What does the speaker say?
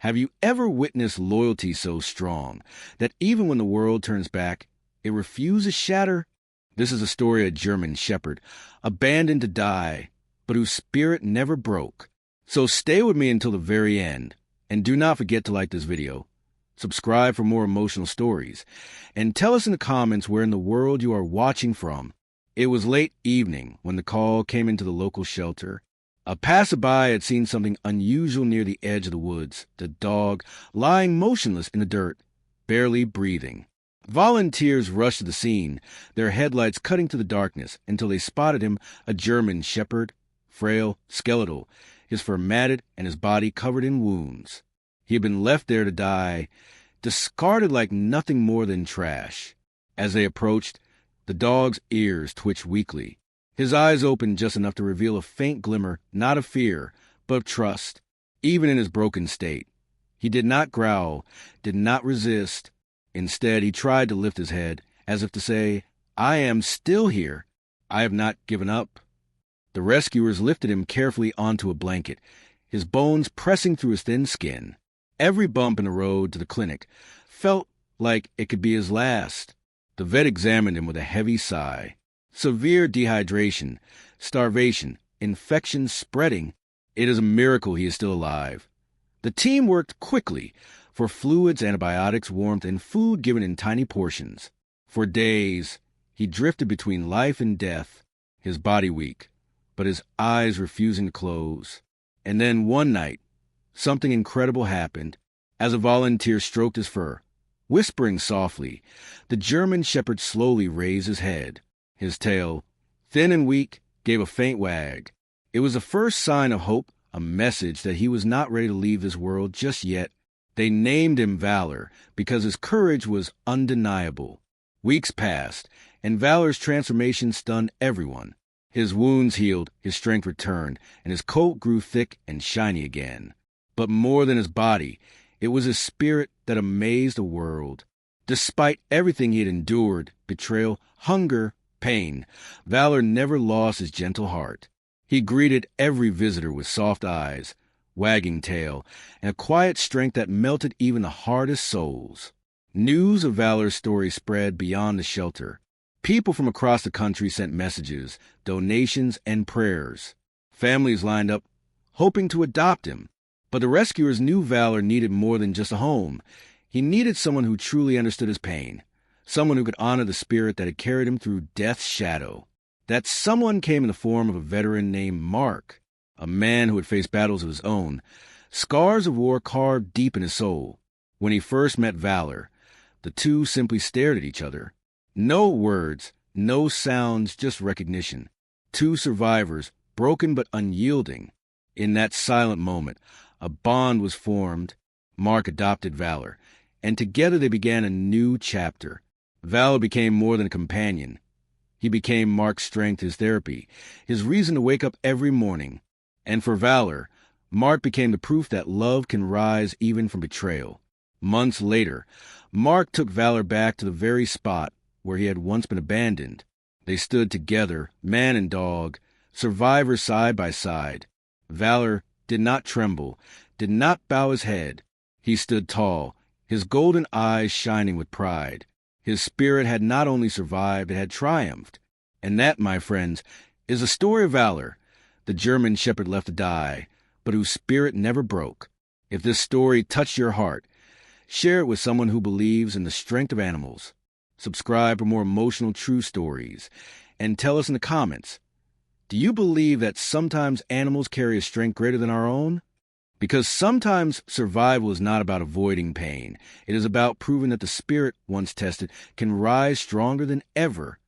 Have you ever witnessed loyalty so strong that even when the world turns back, it refuses to shatter? This is a story of a German shepherd, abandoned to die, but whose spirit never broke. So stay with me until the very end, and do not forget to like this video, subscribe for more emotional stories, and tell us in the comments where in the world you are watching from. It was late evening when the call came into the local shelter. A passerby had seen something unusual near the edge of the woods, the dog lying motionless in the dirt, barely breathing. Volunteers rushed to the scene, their headlights cutting through the darkness until they spotted him, a German shepherd, frail, skeletal, his fur matted and his body covered in wounds. He had been left there to die, discarded like nothing more than trash. As they approached, the dog's ears twitched weakly. His eyes opened just enough to reveal a faint glimmer, not of fear, but of trust, even in his broken state. He did not growl, did not resist. Instead, he tried to lift his head, as if to say, "I am still here. I have not given up." The rescuers lifted him carefully onto a blanket, his bones pressing through his thin skin. Every bump in the road to the clinic felt like it could be his last. The vet examined him with a heavy sigh. Severe dehydration, starvation, infection spreading. It is a miracle he is still alive. The team worked quickly for fluids, antibiotics, warmth, and food given in tiny portions. For days, he drifted between life and death, his body weak, but his eyes refusing to close. And then one night, something incredible happened. As a volunteer stroked his fur, whispering softly, the German shepherd slowly raised his head. His tail, thin and weak, gave a faint wag. It was the first sign of hope, a message that he was not ready to leave this world just yet. They named him Valor because his courage was undeniable. Weeks passed, and Valor's transformation stunned everyone. His wounds healed, his strength returned, and his coat grew thick and shiny again. But more than his body, it was his spirit that amazed the world. Despite everything he had endured, betrayal, hunger, pain, Valor never lost his gentle heart. He greeted every visitor with soft eyes, wagging tail, and a quiet strength that melted even the hardest souls. News of Valor's story spread beyond the shelter. People from across the country sent messages, donations, and prayers. Families lined up, hoping to adopt him. But the rescuers knew Valor needed more than just a home. He needed someone who truly understood his pain. Someone who could honor the spirit that had carried him through death's shadow. That someone came in the form of a veteran named Mark, a man who had faced battles of his own, scars of war carved deep in his soul. When he first met Valor, the two simply stared at each other. No words, no sounds, just recognition. Two survivors, broken but unyielding. In that silent moment, a bond was formed. Mark adopted Valor, and together they began a new chapter. Valor became more than a companion. He became Mark's strength, his therapy, his reason to wake up every morning. And for Valor, Mark became the proof that love can rise even from betrayal. Months later, Mark took Valor back to the very spot where he had once been abandoned. They stood together, man and dog, survivors side by side. Valor did not tremble, did not bow his head. He stood tall, his golden eyes shining with pride. His spirit had not only survived, it had triumphed. And that, my friends, is the story of Valor, the German shepherd left to die, but whose spirit never broke. If this story touched your heart, share it with someone who believes in the strength of animals. Subscribe for more emotional true stories, and tell us in the comments, do you believe that sometimes animals carry a strength greater than our own? Because sometimes survival is not about avoiding pain. It is about proving that the spirit, once tested, can rise stronger than ever